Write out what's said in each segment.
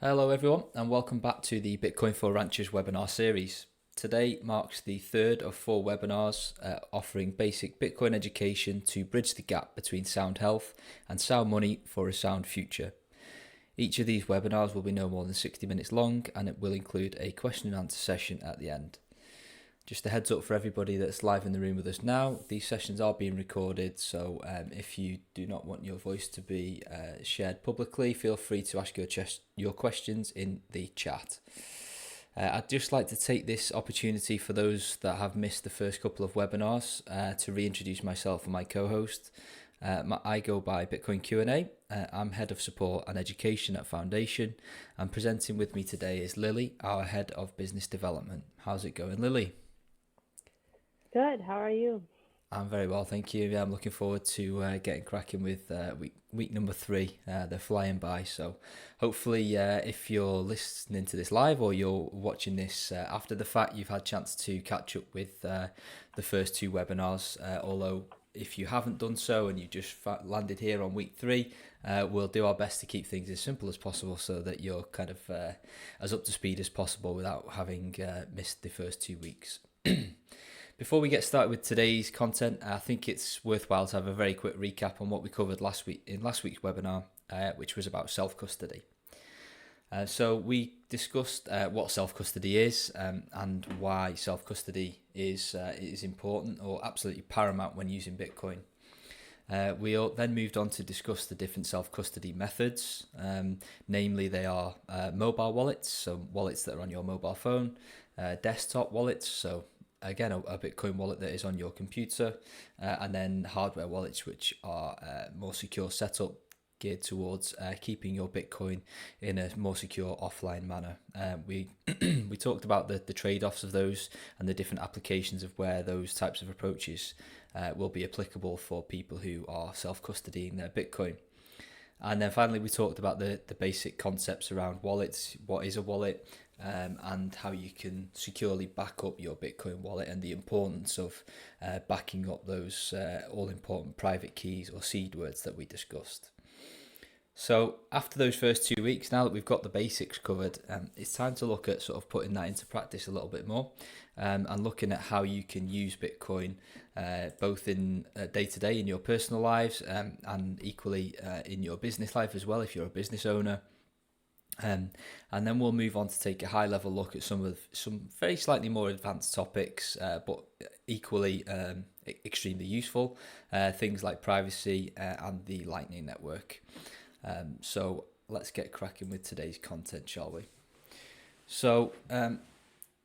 Hello everyone and welcome back to the Bitcoin for Ranchers webinar series. Today marks the third of four webinars offering basic Bitcoin education to bridge the gap between sound health and sound money for a sound future. Each of these webinars will be no more than 60 minutes long and it will include a question and answer session at the end. Just a heads up for everybody that's live in the room with us now, these sessions are being recorded, so if you do not want your voice to be shared publicly, feel free to ask your questions in the chat. I'd just like to take this opportunity for those that have missed the first couple of webinars to reintroduce myself and my co-host. I go by Bitcoin Q&A. I'm Head of Support and Education at Foundation, and presenting with me today is Lily, our Head of Business Development. How's it going, Lily? Good. How are you? I'm very well, thank you. Yeah, I'm looking forward to getting cracking with week number 3. They're flying by, so hopefully if you're listening to this live or you're watching this after the fact, you've had a chance to catch up with the first 2 webinars. Although if you haven't done so and you just landed here on week 3, we'll do our best to keep things as simple as possible so that you're kind of as up to speed as possible without having missed the first 2 weeks. Before we get started with today's content, I think it's worthwhile to have a very quick recap on what we covered last week's webinar, which was about self-custody. So we discussed what self-custody is and why self-custody is important or absolutely paramount when using Bitcoin. We then moved on to discuss the different self-custody methods. Namely, they are mobile wallets, so wallets that are on your mobile phone, desktop wallets, so again, a Bitcoin wallet that is on your computer, and then hardware wallets, which are more secure setup geared towards keeping your Bitcoin in a more secure offline manner. We talked about the trade-offs of those and the different applications of where those types of approaches will be applicable for people who are self-custodying their Bitcoin. And then finally, we talked about the basic concepts around wallets, what is a wallet, and how you can securely back up your Bitcoin wallet and the importance of backing up those all-important private keys or seed words that we discussed. So after those first 2 weeks, now that we've got the basics covered, it's time to look at sort of putting that into practice a little bit more and looking at how you can use Bitcoin both in day-to-day in your personal lives and equally in your business life as well if you're a business owner. And then we'll move on to take a high-level look at some very slightly more advanced topics, but equally extremely useful, things like privacy and the Lightning Network. So let's get cracking with today's content, shall we? So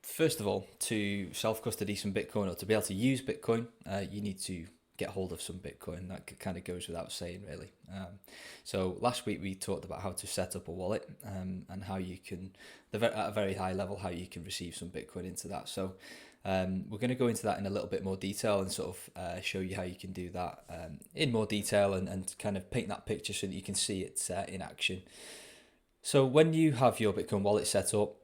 first of all, to self-custody some Bitcoin or to be able to use Bitcoin, you need to get hold of some Bitcoin. That kind of goes without saying, really. So last week we talked about how to set up a wallet and how you can, at a very high level, how you can receive some Bitcoin into that. So we're going to go into that in a little bit more detail and sort of show you how you can do that in more detail and kind of paint that picture so that you can see it in action. So when you have your Bitcoin wallet set up,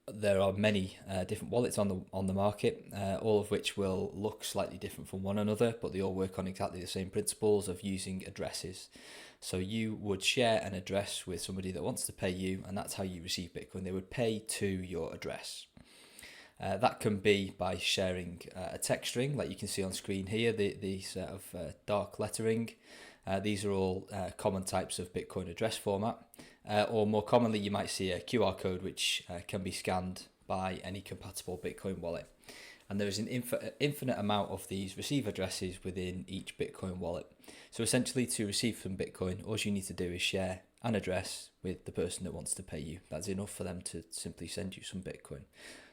there are many different wallets on the market, all of which will look slightly different from one another, but they all work on exactly the same principles of using addresses. So you would share an address with somebody that wants to pay you, and that's how you receive Bitcoin. They would pay to your address. That can be by sharing a text string, like you can see on screen here, the sort of dark lettering. These are all common types of Bitcoin address format. Or more commonly, you might see a QR code which can be scanned by any compatible Bitcoin wallet. And there is an infinite amount of these receive addresses within each Bitcoin wallet. So essentially, to receive some Bitcoin, all you need to do is share an address with the person that wants to pay you. That's enough for them to simply send you some Bitcoin.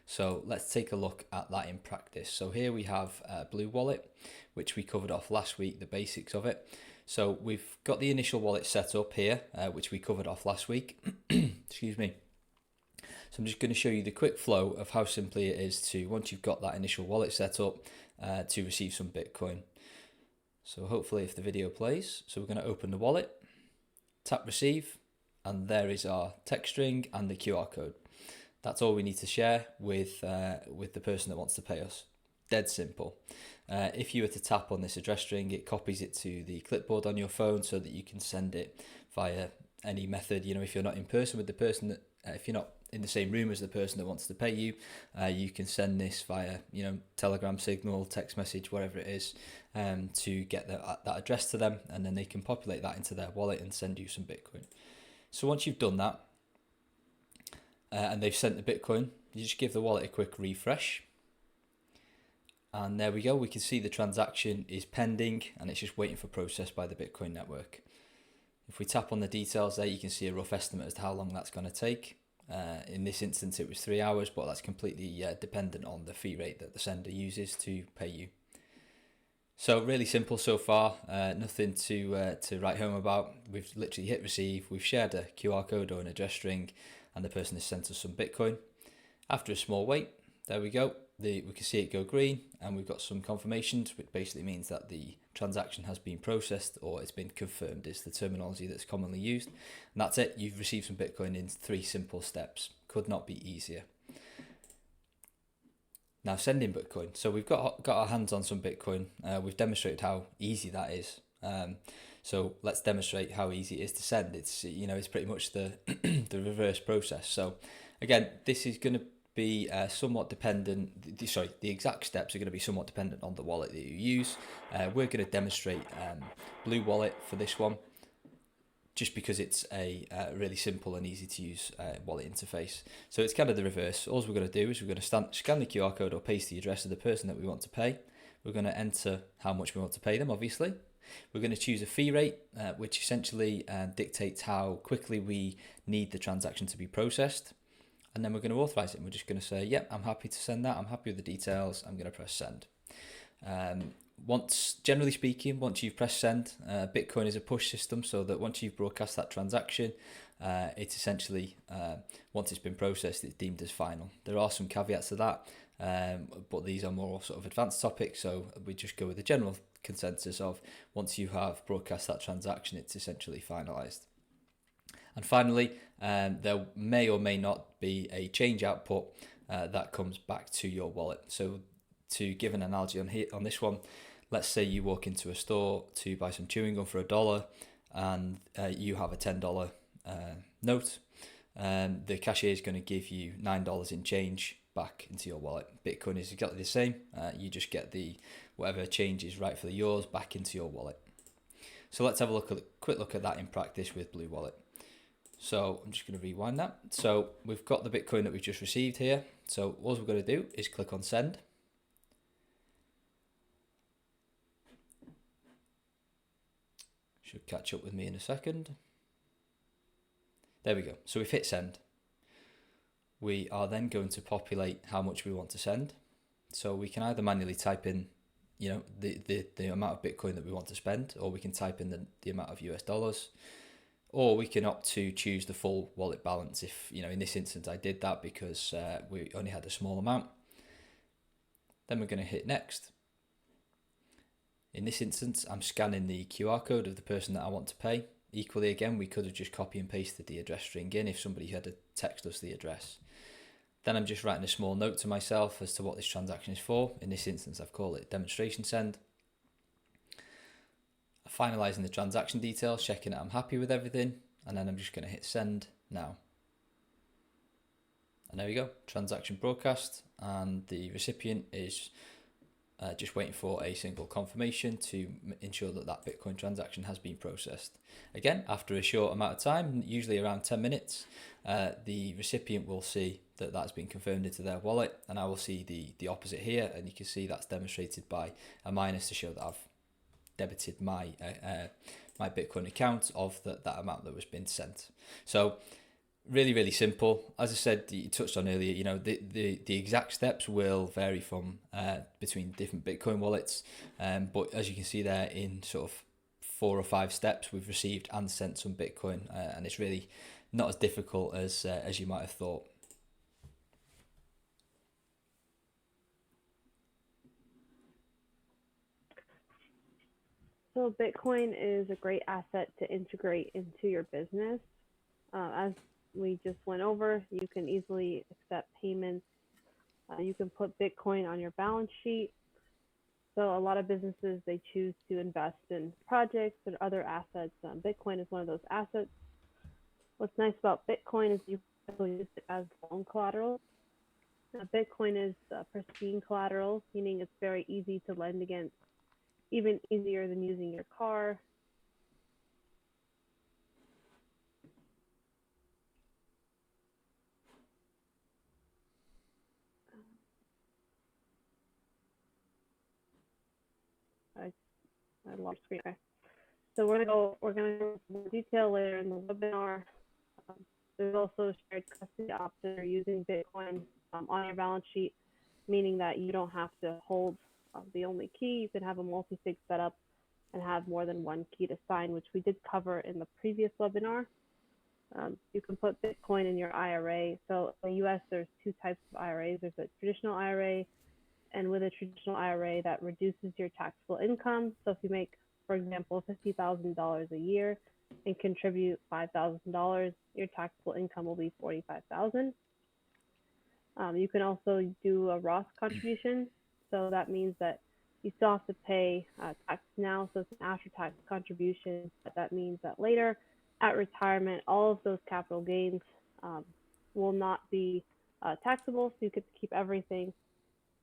So let's take a look at that in practice. So here we have Blue Wallet, which we covered off last week, the basics of it. So we've got the initial wallet set up here, which we covered off last week. Excuse me. So I'm just going to show you the quick flow of how simply it is to, once you've got that initial wallet set up, to receive some Bitcoin. So hopefully if the video plays, so we're going to open the wallet, tap receive, and there is our text string and the QR code. That's all we need to share with the person that wants to pay us. Dead simple. If you were to tap on this address string, it copies it to the clipboard on your phone so that you can send it via any method. If you're not in person with the person that, if you're not in the same room as the person that wants to pay you, you can send this via, Telegram, Signal, text message, whatever it is, to get that address to them, and then they can populate that into their wallet and send you some Bitcoin. So once you've done that, and they've sent the Bitcoin, you just give the wallet a quick refresh. And there we go. We can see the transaction is pending and it's just waiting for process by the Bitcoin network. If we tap on the details there, you can see a rough estimate as to how long that's going to take. In this instance, it was 3 hours, but that's completely dependent on the fee rate that the sender uses to pay you. So really simple so far, nothing to write home about. We've literally hit receive, we've shared a QR code or an address string, and the person has sent us some Bitcoin. After a small wait, there we go. We can see it go green, and we've got some confirmations, which basically means that the transaction has been processed or it's been confirmed, is the terminology that's commonly used. And that's it. You've received some Bitcoin in 3 simple steps. Could not be easier. Now sending Bitcoin. So we've got our hands on some Bitcoin. We've demonstrated how easy that is. So let's demonstrate how easy it is to send. It's pretty much the the reverse process. So again, this is going to be somewhat dependent. The exact steps are going to be somewhat dependent on the wallet that you use. We're going to demonstrate Blue Wallet for this one, just because it's a really simple and easy to use wallet interface. So it's kind of the reverse. All we're going to do is we're going to scan the QR code or paste the address of the person that we want to pay. We're going to enter how much we want to pay them, obviously. We're going to choose a fee rate, which essentially dictates how quickly we need the transaction to be processed. And then we're going to authorize it. And we're just going to say, yep, I'm happy to send that. I'm happy with the details. I'm going to press send. Generally speaking, once you've pressed send, Bitcoin is a push system, so that once you've broadcast that transaction, it's essentially, once it's been processed, it's deemed as final. There are some caveats to that, but these are more sort of advanced topics, so we just go with the general consensus of once you have broadcast that transaction, it's essentially finalized. And finally, there may or may not be a change output that comes back to your wallet. So to give an analogy on this one, let's say you walk into a store to buy some chewing gum for $1, and you have a $10 note. The cashier is going to give you $9 in change back into your wallet. Bitcoin is exactly the same. You just get whatever change is rightfully yours back into your wallet. So let's have a quick look at that in practice with Blue Wallet. So I'm just going to rewind that. So we've got the Bitcoin that we've just received here. So all we're going to do is click on send. Should catch up with me in a second. There we go. So we've hit send. We are then going to populate how much we want to send. So we can either manually type in, the amount of Bitcoin that we want to spend, or we can type in the amount of US dollars, or we can opt to choose the full wallet balance. If, in this instance, I did that because we only had a small amount. Then we're going to hit next. In this instance, I'm scanning the QR code of the person that I want to pay. Equally, again, we could have just copy and pasted the address string in if somebody had to text us the address. Then I'm just writing a small note to myself as to what this transaction is for. In this instance, I've called it demonstration send. Finalising the transaction details, checking that I'm happy with everything, and then I'm just going to hit send now. And there we go, transaction broadcast, and the recipient is just waiting for a single confirmation to ensure that Bitcoin transaction has been processed. Again, after a short amount of time, usually around 10 minutes, the recipient will see that that's been confirmed into their wallet, and I will see the opposite here, and you can see that's demonstrated by a minus to show that I've debited my Bitcoin account of that amount that was been sent. So really, really simple. As I said, you touched on earlier, the exact steps will vary from between different Bitcoin wallets. But as you can see there, in sort of 4 or 5 steps, we've received and sent some Bitcoin, and it's really not as difficult as you might have thought. So Bitcoin is a great asset to integrate into your business. As we just went over, you can easily accept payments. You can put Bitcoin on your balance sheet. So a lot of businesses, they choose to invest in projects or other assets. Bitcoin is one of those assets. What's nice about Bitcoin is you can also use it as loan collateral. Now, Bitcoin is pristine collateral, meaning it's very easy to lend against, even easier than using your car. I, I lost screen. Okay. So we're gonna go into more detail later in the webinar. Um, there's also shared custody option for using Bitcoin on your balance sheet, meaning that you don't have to hold the only key. You can have a multi-sig setup and have more than one key to sign, which we did cover in the previous webinar. You can put Bitcoin in your IRA. So in the US, there's two types of IRAs. There's a traditional IRA, and with a traditional IRA, that reduces your taxable income. So if you make, for example, $50,000 a year and contribute $5,000, your taxable income will be $45,000. You can also do a Roth contribution. So that means that you still have to pay tax now. So it's an after-tax contribution. But that means that later at retirement, all of those capital gains will not be taxable. So you get to keep everything.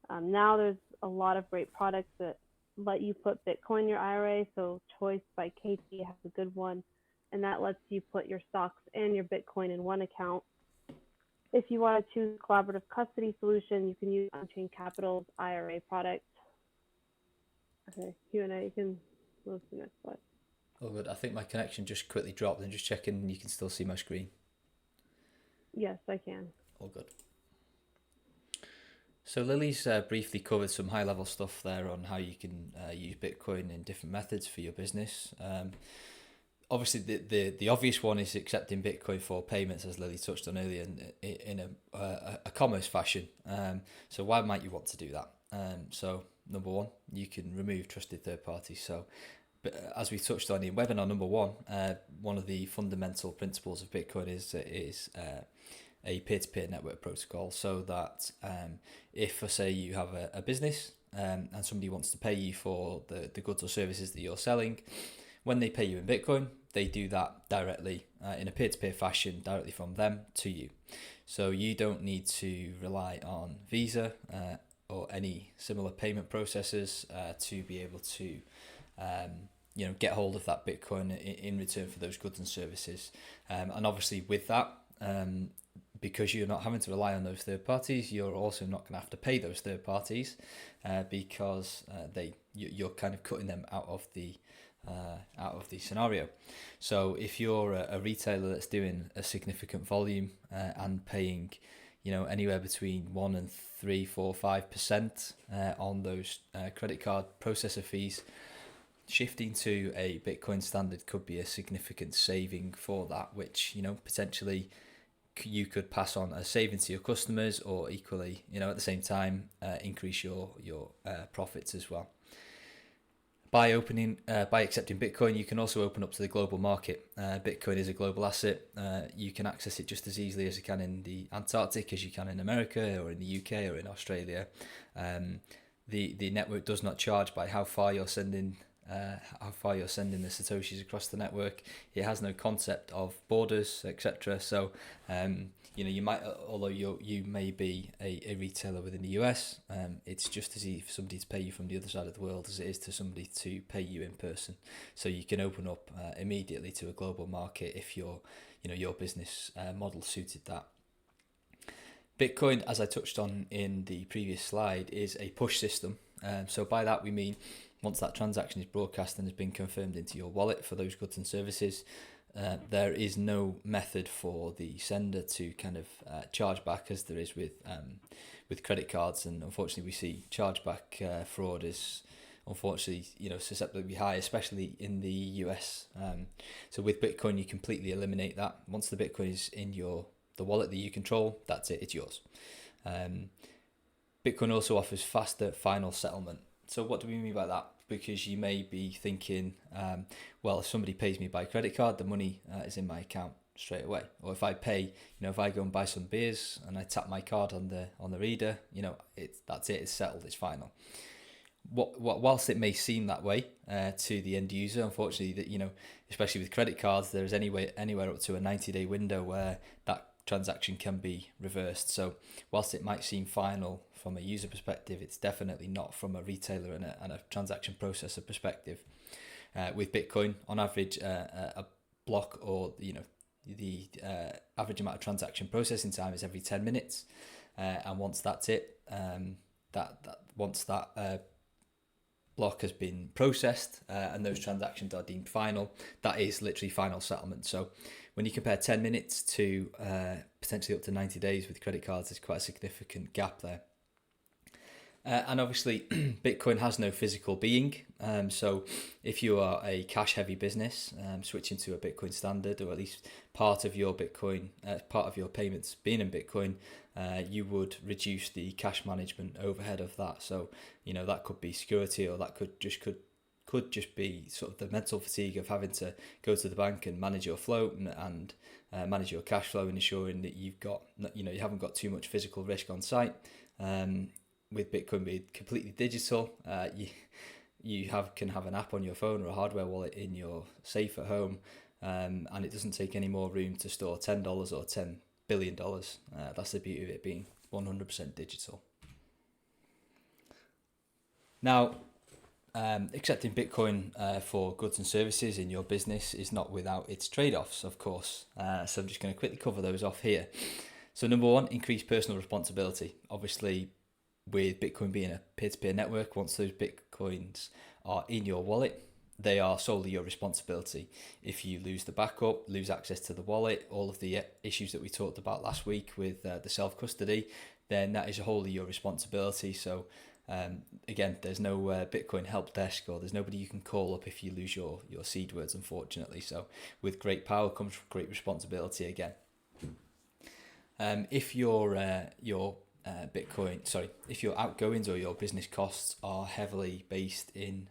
Now there's a lot of great products that let you put Bitcoin in your IRA. So Choice by Katie has a good one, and that lets you put your stocks and your Bitcoin in one account. If you want to choose a collaborative custody solution, you can use Unchained Capital's IRA product. Okay, Q&A, you can move to the next slide. Oh, good. I think my connection just quickly dropped, and just checking you can still see my screen. Yes, I can. All good. So Lily's briefly covered some high-level stuff there on how you can use Bitcoin in different methods for your business. Obviously, the obvious one is accepting Bitcoin for payments, as Lily touched on earlier, in a commerce fashion. So why might you want to do that? So number one, you can remove trusted third parties. So, but as we touched on in webinar number one of the fundamental principles of Bitcoin is a peer-to-peer network protocol, so that if, say, you have a business and somebody wants to pay you for the goods or services that you're selling, when they pay you in Bitcoin, they do that directly in a peer-to-peer fashion, directly from them to you. So you don't need to rely on Visa or any similar payment processors to be able to get hold of that Bitcoin in return for those goods and services. And obviously with that, because you're not having to rely on those third parties, you're also not going to have to pay those third parties because you're kind of cutting them out of the scenario. So if you're a retailer that's doing a significant volume and paying, anywhere between 1 and 3, 4, 5% on those credit card processor fees, shifting to a Bitcoin standard could be a significant saving for that, which potentially you could pass on as saving to your customers, or equally, at the same time, increase your profits as well. By accepting Bitcoin, you can also open up to the global market. Bitcoin is a global asset. You can access it just as easily as you can in the Antarctic as you can in America or in the UK or in Australia. The network does not charge by how far you're sending the satoshis across the network. It has no concept of borders, etc. So you might, although you may be a retailer within the US, it's just as easy for somebody to pay you from the other side of the world as it is to somebody to pay you in person. So you can open up immediately to a global market if your business model suited that. Bitcoin, as I touched on in the previous slide, is a push system. So by that we mean once that transaction is broadcast and has been confirmed into your wallet for those goods and services, there is no method for the sender to kind of charge back, as there is with credit cards. And unfortunately, we see chargeback fraud is unfortunately susceptible to be high, especially in the US. So with Bitcoin, you completely eliminate that. Once the Bitcoin is in the wallet that you control, that's it, it's yours. Bitcoin also offers faster final settlement. So what do we mean by that? Because you may be thinking, well, if somebody pays me by credit card, the money is in my account straight away. Or if I pay, if I go and buy some beers and I tap my card on the reader, that's it, it's settled, it's final. whilst it may seem that way to the end user, unfortunately, that especially with credit cards, there's anywhere up to a 90-day window where that transaction can be reversed. So whilst it might seem final from a user perspective, it's definitely not from a retailer and a transaction processor perspective. With Bitcoin, on average, a block, or the average amount of transaction processing time is every 10 minutes, and once that's it, once that block has been processed and those transactions are deemed final, that is literally final settlement. So when you compare 10 minutes to potentially up to 90 days with credit cards, there's quite a significant gap there. And obviously, Bitcoin has no physical being. So if you are a cash-heavy business, switching to a Bitcoin standard, or at least part of your payments being in Bitcoin, you would reduce the cash management overhead of that. So that could be security, or that could just be sort of the mental fatigue of having to go to the bank and manage your float and manage your cash flow, and ensuring that you haven't got too much physical risk on site. With Bitcoin being completely digital, you can have an app on your phone or a hardware wallet in your safe at home, and it doesn't take any more room to store $10 or $10 billion. That's the beauty of it being 100% digital. Now, accepting Bitcoin for goods and services in your business is not without its trade-offs, of course. So I'm just going to quickly cover those off here. So number one, increase personal responsibility. Obviously, with Bitcoin being a peer-to-peer network, once those Bitcoins are in your wallet, they are solely your responsibility. If you lose the backup, lose access to the wallet, all of the issues that we talked about last week with the self-custody, then that is wholly your responsibility. So again, there's no Bitcoin help desk, or there's nobody you can call up if you lose your seed words, unfortunately. So with great power comes great responsibility again. If if your outgoings or your business costs are heavily based in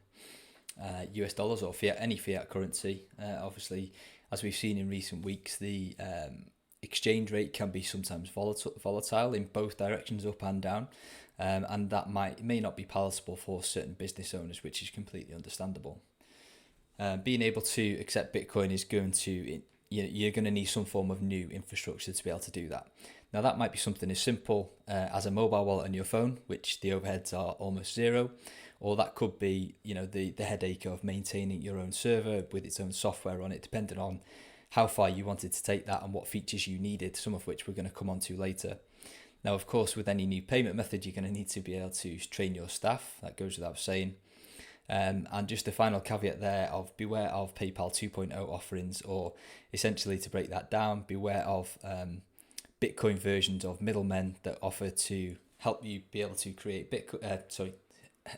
US dollars or any fiat currency, obviously, as we've seen in recent weeks, the exchange rate can be sometimes volatile in both directions, up and down, and that may not be palatable for certain business owners, which is completely understandable. Being able to accept Bitcoin is you're going to need some form of new infrastructure to be able to do that. Now, that might be something as simple as a mobile wallet on your phone, which the overheads are almost zero, or that could be the headache of maintaining your own server with its own software on it, depending on how far you wanted to take that and what features you needed, some of which we're going to come on to later. Now, of course, with any new payment method, you're going to need to be able to train your staff. That goes without saying. And just a final caveat there of beware of PayPal 2.0 offerings, or essentially, to break that down, beware of Bitcoin versions of middlemen that offer to help you be able to create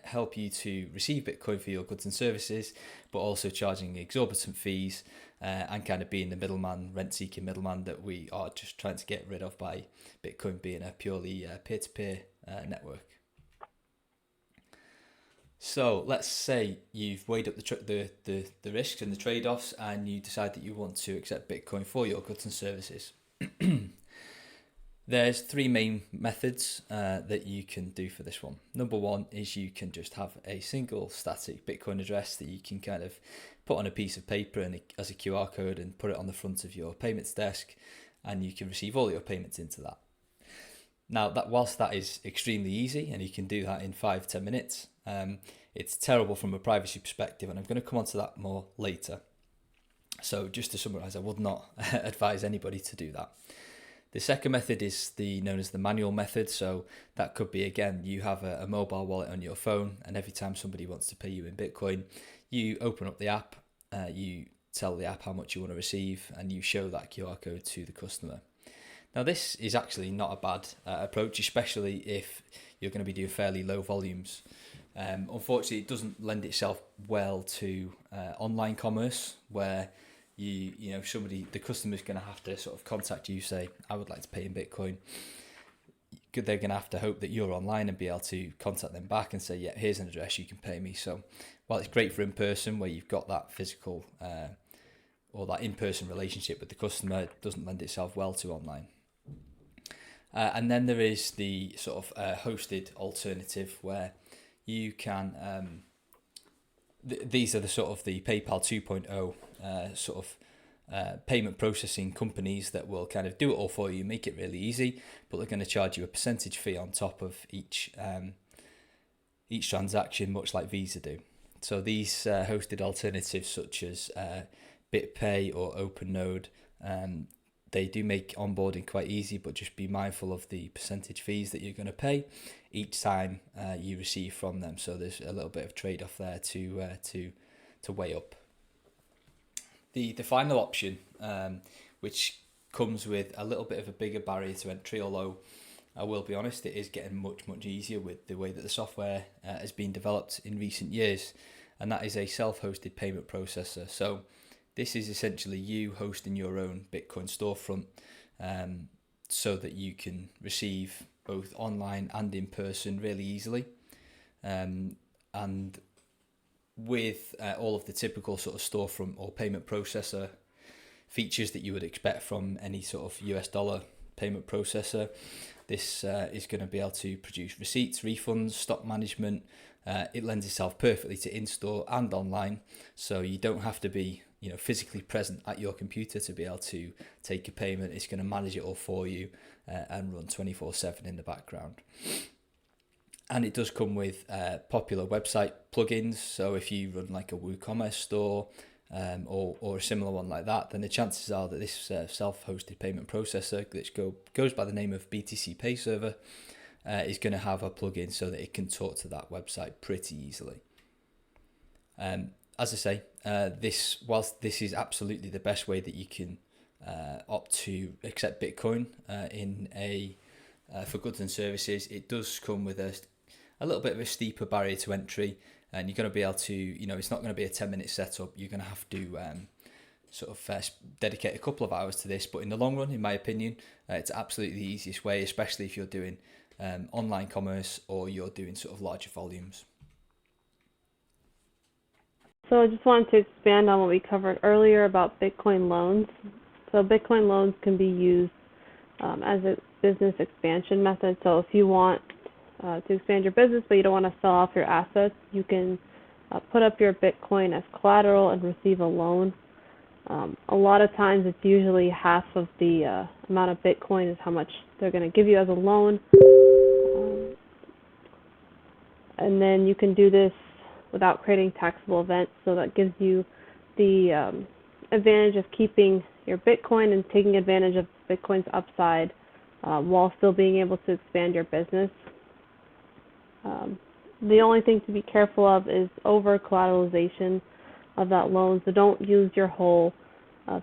help you to receive Bitcoin for your goods and services, but also charging exorbitant fees and kind of being the middleman, rent-seeking middleman that we are just trying to get rid of by Bitcoin being a purely peer-to-peer network. So let's say you've weighed up the risks and the trade-offs, and you decide that you want to accept Bitcoin for your goods and services. There's three main methods that you can do for this one. Number one is you can just have a single static Bitcoin address that you can kind of put on a piece of paper and as a QR code and put it on the front of your payments desk, and you can receive all your payments into that. Now, whilst that is extremely easy and you can do that in 5-10 minutes, it's terrible from a privacy perspective, and I'm going to come on to that more later. So just to summarise, I would not advise anybody to do that. The second method is known as the manual method. So that could be, again, you have a mobile wallet on your phone, and every time somebody wants to pay you in Bitcoin, you open up the app, you tell the app how much you want to receive, and you show that QR code to the customer. Now, this is actually not a bad approach, especially if you're going to be doing fairly low volumes. Unfortunately, it doesn't lend itself well to online commerce, where the customer's going to have to sort of contact you, say, I would like to pay in Bitcoin. They're going to have to hope that you're online and be able to contact them back and say, yeah, here's an address, you can pay me. So while it's great for in-person, where you've got that physical or that in-person relationship with the customer, it doesn't lend itself well to online. And then there is the sort of hosted alternative, where you can these are the sort of the PayPal 2.0 sort of payment processing companies that will kind of do it all for you, make it really easy, but they're going to charge you a percentage fee on top of each transaction, much like Visa do. So these hosted alternatives such as BitPay or OpenNode, they do make onboarding quite easy, but just be mindful of the percentage fees that you're going to pay each time you receive from them. So there's a little bit of trade-off there to weigh up. The final option, which comes with a little bit of a bigger barrier to entry, although I will be honest, it is getting much easier with the way that the software has been developed in recent years, and that is a self-hosted payment processor. So this is essentially you hosting your own Bitcoin storefront, so that you can receive both online and in person really easily, and with all of the typical sort of storefront or payment processor features that you would expect from any sort of US dollar payment processor. This is going to be able to produce receipts, refunds, stock management. It lends itself perfectly to in-store and online, so you don't have to be physically present at your computer to be able to take a payment. It's going to manage it all for you and run 24/7 in the background. And it does come with popular website plugins. So if you run like a WooCommerce store or a similar one like that, then the chances are that this self-hosted payment processor, which goes by the name of BTC Pay Server, is going to have a plugin so that it can talk to that website pretty easily. As I say, whilst this is absolutely the best way that you can opt to accept Bitcoin for goods and services, it does come with a little bit of a steeper barrier to entry, and you're going to be able to, it's not going to be a 10-minute setup. You're going to have to dedicate a couple of hours to this, but in the long run, in my opinion, it's absolutely the easiest way, especially if you're doing online commerce or you're doing sort of larger volumes. So I just wanted to expand on what we covered earlier about Bitcoin loans. So Bitcoin loans can be used as a business expansion method. So if you want to expand your business, but you don't want to sell off your assets, you can put up your Bitcoin as collateral and receive a loan. A lot of times it's usually half of the amount of Bitcoin is how much they're going to give you as a loan. And then you can do this without creating taxable events, so that gives you the advantage of keeping your Bitcoin and taking advantage of Bitcoin's upside while still being able to expand your business. The only thing to be careful of is over collateralization of that loan. So don't use your whole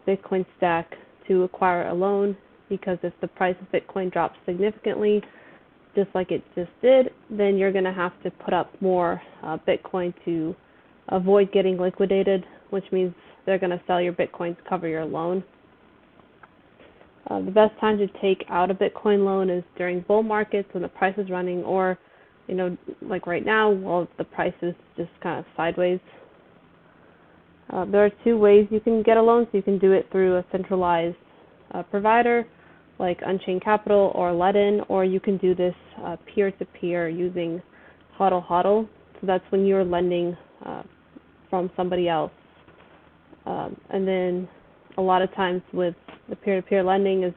Bitcoin stack to acquire a loan, because if the price of Bitcoin drops significantly, just like it just did, then you're going to have to put up more Bitcoin to avoid getting liquidated, which means they're going to sell your Bitcoin to cover your loan. The best time to take out a Bitcoin loan is during bull markets when the price is running, or like right now, while the price is just kind of sideways. There are two ways you can get a loan. So you can do it through a centralized provider like Unchained Capital or Let-In, or you can do this peer-to-peer using HODL. So that's when you're lending from somebody else. And then a lot of times with the peer-to-peer lending,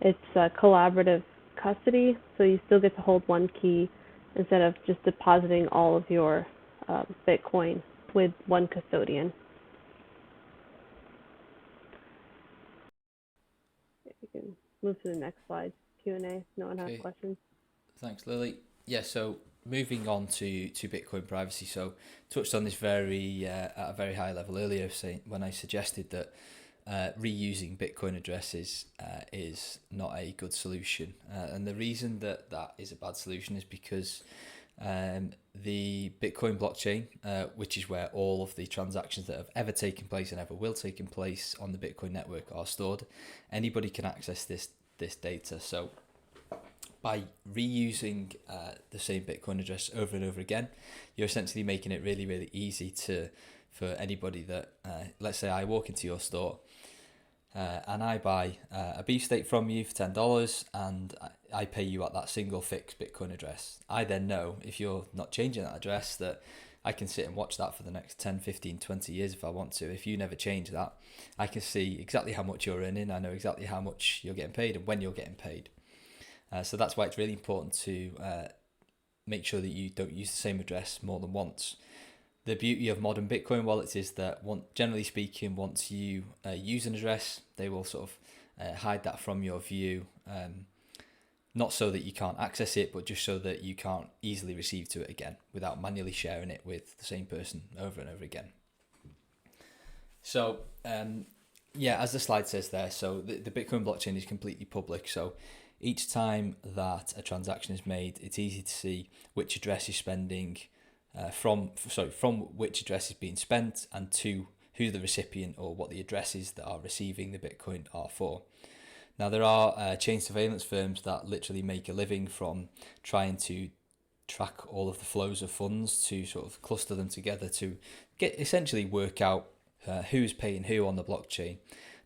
it's collaborative custody, so you still get to hold one key instead of just depositing all of your Bitcoin with one custodian. You can move to the next slide, Q&A. No one has questions. Thanks, Lily. Yeah, so moving on to Bitcoin privacy. So touched on this at a very high level earlier, when I suggested that reusing Bitcoin addresses is not a good solution. And the reason that is a bad solution is because the Bitcoin blockchain, which is where all of the transactions that have ever taken place and ever will take place on the Bitcoin network are stored, anybody can access this data. So by reusing the same Bitcoin address over and over again, you're essentially making it really easy for anybody that, let's say I walk into your store and I buy a beefsteak from you for $10, and I pay you at that single fixed Bitcoin address. I then know, if you're not changing that address, that I can sit and watch that for the next 10, 15, 20 years if I want to. If you never change that, I can see exactly how much you're earning. I know exactly how much you're getting paid and when you're getting paid. So that's why it's really important to make sure that you don't use the same address more than once. The beauty of modern Bitcoin wallets is that, generally speaking, once you use an address, they will sort of hide that from your view, not so that you can't access it, but just so that you can't easily receive to it again without manually sharing it with the same person over and over again. So, as the slide says there, so the Bitcoin blockchain is completely public. So each time that a transaction is made, it's easy to see which address is spending, from which address is being spent, and to who the recipient or what the addresses that are receiving the Bitcoin are for. Now, there are chain surveillance firms that literally make a living from trying to track all of the flows of funds, to sort of cluster them together to essentially work out who's paying who on the blockchain.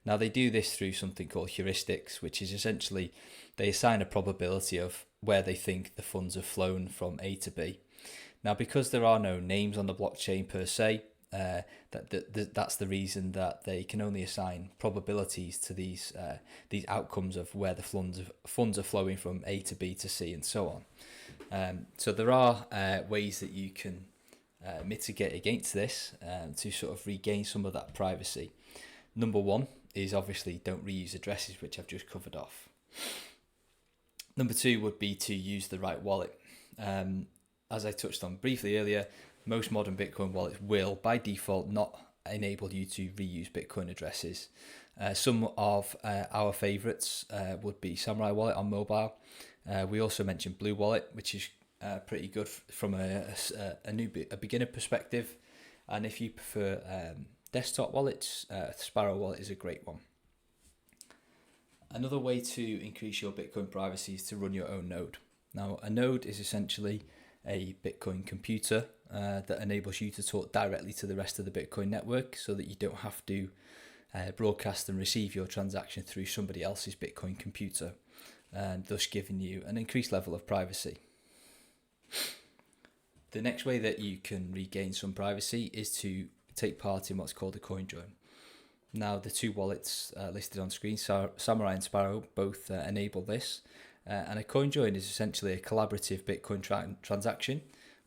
Now, they do this through something called heuristics, which is essentially they assign a probability of where they think the funds have flown from A to B. Now, because there are no names on the blockchain per se, that's the reason that they can only assign probabilities to these outcomes of where the funds are flowing from A to B to C and so on. So there are ways that you can mitigate against this to sort of regain some of that privacy. Number one is obviously don't reuse addresses, which I've just covered off. Number two would be to use the right wallet. As I touched on briefly earlier, most modern Bitcoin wallets will, by default, not enable you to reuse Bitcoin addresses. Some of our favourites would be Samurai Wallet on mobile. We also mentioned Blue Wallet, which is pretty good from a beginner perspective. And if you prefer desktop wallets, Sparrow Wallet is a great one. Another way to increase your Bitcoin privacy is to run your own node. Now, a node is essentially a Bitcoin computer that enables you to talk directly to the rest of the Bitcoin network, so that you don't have to broadcast and receive your transaction through somebody else's Bitcoin computer, thus giving you an increased level of privacy. The next way that you can regain some privacy is to take part in what's called a coin join. Now, the two wallets listed on screen, Samurai and Sparrow, both enable this. And a coin join is essentially a collaborative Bitcoin transaction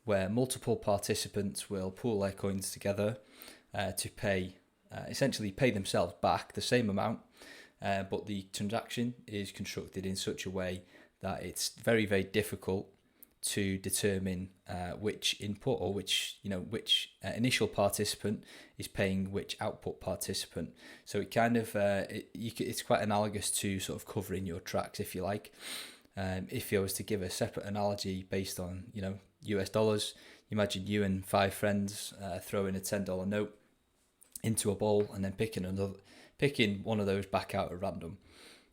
where multiple participants will pool their coins together to essentially pay themselves back the same amount, but the transaction is constructed in such a way that it's very, very difficult to determine which input or which initial participant is paying which output participant. So it kind of it's quite analogous to sort of covering your tracks, if you like. If I was to give a separate analogy based on US dollars, imagine you and 5 friends throwing a $10 note into a bowl and then picking one of those back out at random.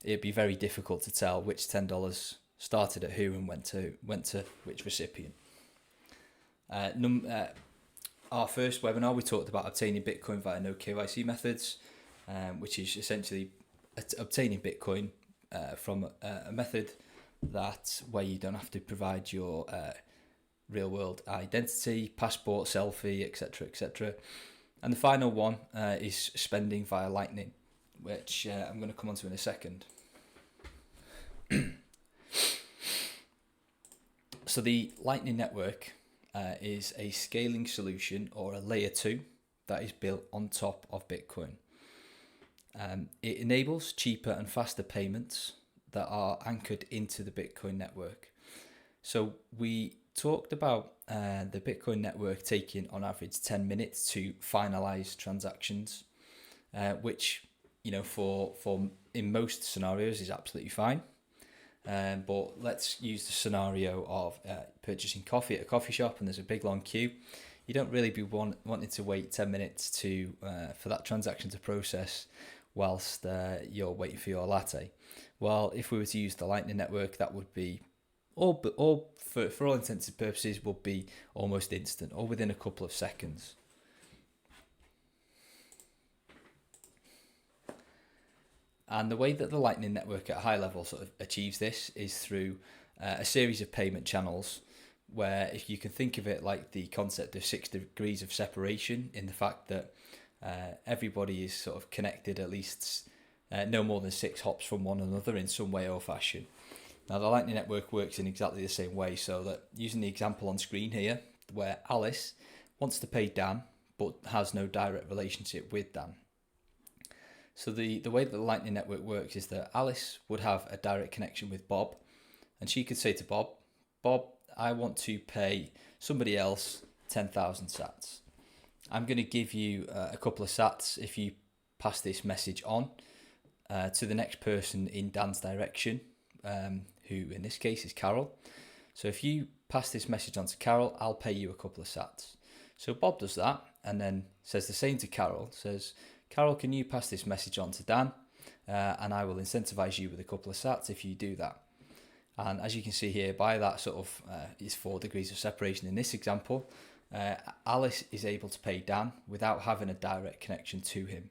It'd be very difficult to tell which $10 started at who and went to which recipient. Our first webinar, we talked about obtaining Bitcoin via no KYC methods, which is essentially obtaining Bitcoin from a method where you don't have to provide your real world identity, passport, selfie, etc., etc. And the final one is spending via Lightning, which I'm going to come on to in a second. So the Lightning Network is a scaling solution, or a layer 2, that is built on top of Bitcoin. It enables cheaper and faster payments that are anchored into the Bitcoin network. So we talked about the Bitcoin network taking on average 10 minutes to finalize transactions, which for in most scenarios is absolutely fine. But let's use the scenario of purchasing coffee at a coffee shop and there's a big long queue. You don't really be wanting to wait 10 minutes for that transaction to process whilst you're waiting for your latte. Well, if we were to use the Lightning Network, that would be for all intents and purposes would be almost instant, or within a couple of seconds. And the way that the Lightning Network at a high level sort of achieves this is through a series of payment channels, where if you can think of it like the concept of 6 degrees of separation, in the fact that everybody is sort of connected at least no more than 6 hops from one another in some way or fashion. Now the Lightning Network works in exactly the same way, so that using the example on screen here, where Alice wants to pay Dan but has no direct relationship with Dan. So the way that the Lightning Network works is that Alice would have a direct connection with Bob, and she could say to Bob, Bob, I want to pay somebody else 10,000 sats. I'm going to give you a couple of sats if you pass this message on to the next person in Dan's direction, who in this case is Carol. So if you pass this message on to Carol, I'll pay you a couple of sats. So Bob does that and then says the same to Carol, says, Carol, can you pass this message on to Dan? And I will incentivize you with a couple of sats if you do that. And as you can see here, by that sort of is 4 degrees of separation in this example, Alice is able to pay Dan without having a direct connection to him.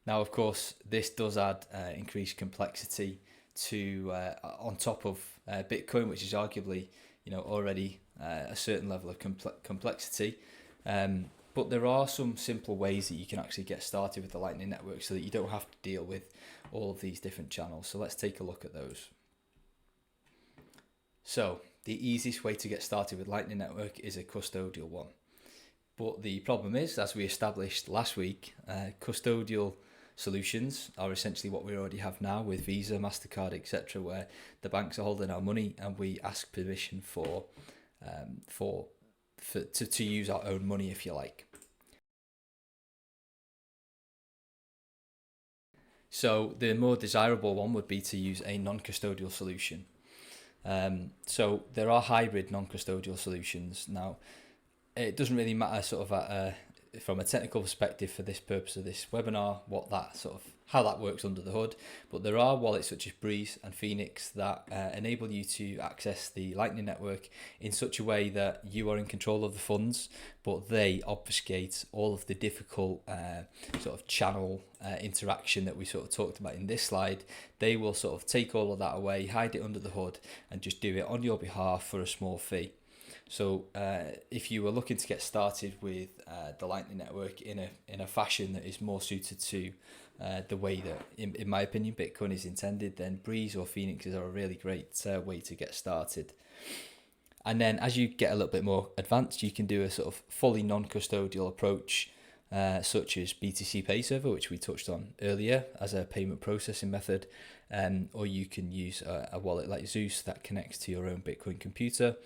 Now, of course, this does add increased complexity to on top of Bitcoin, which is arguably already a certain level of complexity. But there are some simple ways that you can actually get started with the Lightning Network so that you don't have to deal with all of these different channels. So let's take a look at those. So the easiest way to get started with Lightning Network is a custodial one. But the problem is, as we established last week, custodial solutions are essentially what we already have now with Visa, MasterCard, etc., where the banks are holding our money and we ask permission to use our own money, if you like. So the more desirable one would be to use a non-custodial solution. So there are hybrid non-custodial solutions. Now, it doesn't really matter sort of from a technical perspective for this purpose of this webinar, how that works under the hood, but there are wallets such as Breeze and Phoenix that enable you to access the Lightning Network in such a way that you are in control of the funds, but they obfuscate all of the difficult sort of channel interaction that we sort of talked about in this slide. They will sort of take all of that away, hide it under the hood, and just do it on your behalf for a small fee. So if you were looking to get started with the Lightning Network in a fashion that is more suited to the way that, in my opinion, Bitcoin is intended, then Breeze or Phoenix are a really great way to get started. And then as you get a little bit more advanced, you can do a sort of fully non-custodial approach, such as BTC Pay Server, which we touched on earlier as a payment processing method, or you can use a wallet like Zeus that connects to your own Bitcoin computer,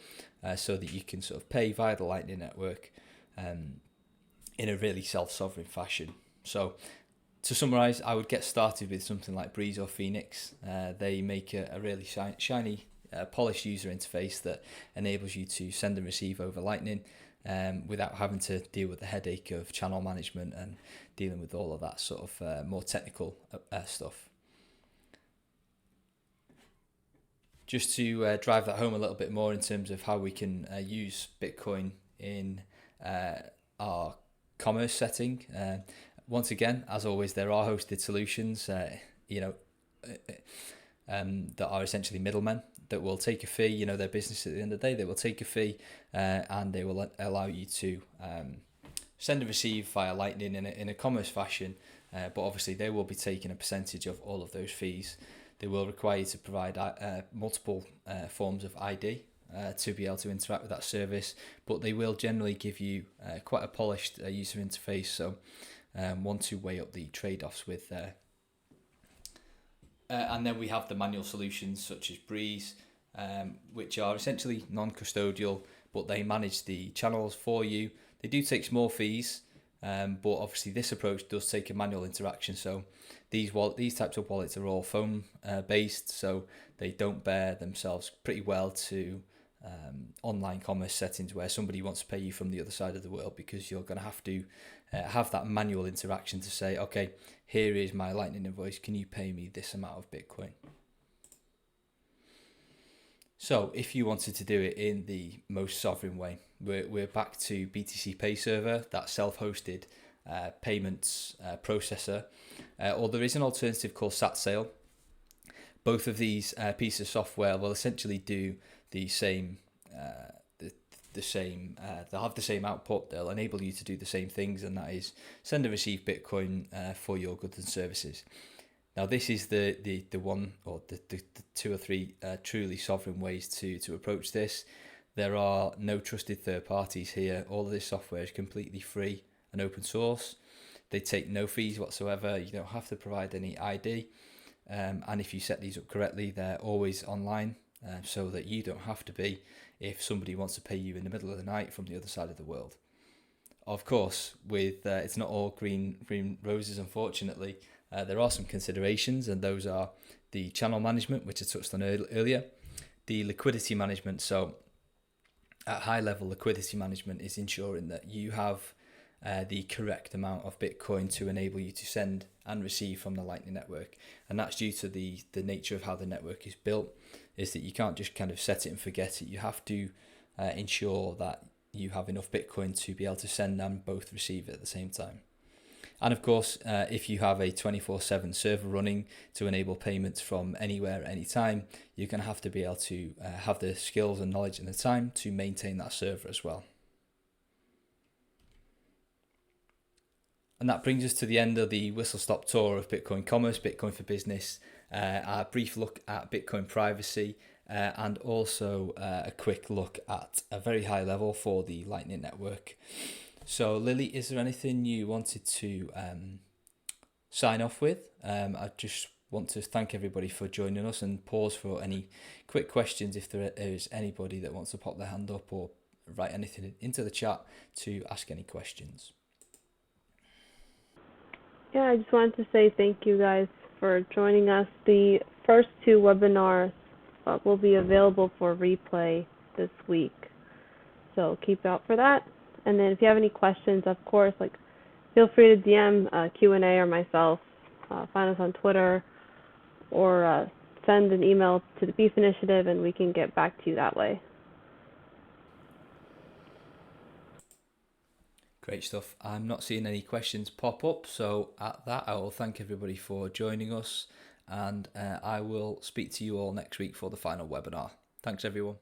so that you can sort of pay via the Lightning Network in a really self-sovereign fashion. So to summarize, I would get started with something like Breeze or Phoenix. They make a really shiny, polished user interface that enables you to send and receive over Lightning without having to deal with the headache of channel management and dealing with all of that sort of more technical stuff. Just to drive that home a little bit more in terms of how we can use Bitcoin in our commerce setting. Once again, as always, there are hosted solutions, that are essentially middlemen that will take a fee. Their business at the end of the day, they will take a fee, and they will allow you to send and receive via Lightning in a commerce fashion. But obviously, they will be taking a percentage of all of those fees. They will require you to provide multiple forms of ID to be able to interact with that service, but they will generally give you quite a polished user interface. So want to weigh up the trade-offs with there. And then we have the manual solutions such as Breeze, which are essentially non-custodial, but they manage the channels for you. They do take small fees, but obviously this approach does take a manual interaction. So these types of wallets are all phone based, so they don't bear themselves pretty well to online commerce settings where somebody wants to pay you from the other side of the world, because you're going to have to have that manual interaction to say, okay, here is my Lightning invoice, can you pay me this amount of Bitcoin? So if you wanted to do it in the most sovereign way, we're back to BTC Pay Server, that self-hosted payments processor, or there is an alternative called SatSail. Both of these pieces of software will essentially do the same. They'll have the same output. They'll enable you to do the same things, and that is send and receive Bitcoin for your goods and services. Now, this is the one, or the two or three truly sovereign ways to approach this. There are no trusted third parties here. All of this software is completely free and open source. They take no fees whatsoever. You don't have to provide any ID. And if you set these up correctly, they're always online, so that you don't have to be if somebody wants to pay you in the middle of the night from the other side of the world. Of course, with it's not all green roses, unfortunately. There are some considerations, and those are the channel management, which I touched on earlier, the liquidity management. So at high level, liquidity management is ensuring that you have the correct amount of Bitcoin to enable you to send and receive from the Lightning Network. And that's due to the nature of how the network is built, is that you can't just kind of set it and forget it. You have to ensure that you have enough Bitcoin to be able to send and both receive it at the same time. And of course, if you have a 24/7 server running to enable payments from anywhere at any time, you're going to have be able to have the skills and knowledge and the time to maintain that server as well. And that brings us to the end of the whistle-stop tour of Bitcoin Commerce, Bitcoin for Business, a brief look at Bitcoin privacy, and also a quick look at a very high level for the Lightning Network. So, Lily, is there anything you wanted to sign off with? I just want to thank everybody for joining us and pause for any quick questions if there is anybody that wants to pop their hand up or write anything into the chat to ask any questions. Yeah, I just wanted to say thank you guys for joining us. The first two webinars will be available for replay this week, so keep out for that. And then if you have any questions, of course, feel free to DM Q&A or myself. Find us on Twitter, or send an email to the Beef Initiative, and we can get back to you that way. Great stuff. I'm not seeing any questions pop up, so at that I will thank everybody for joining us, and I will speak to you all next week for the final webinar. Thanks everyone.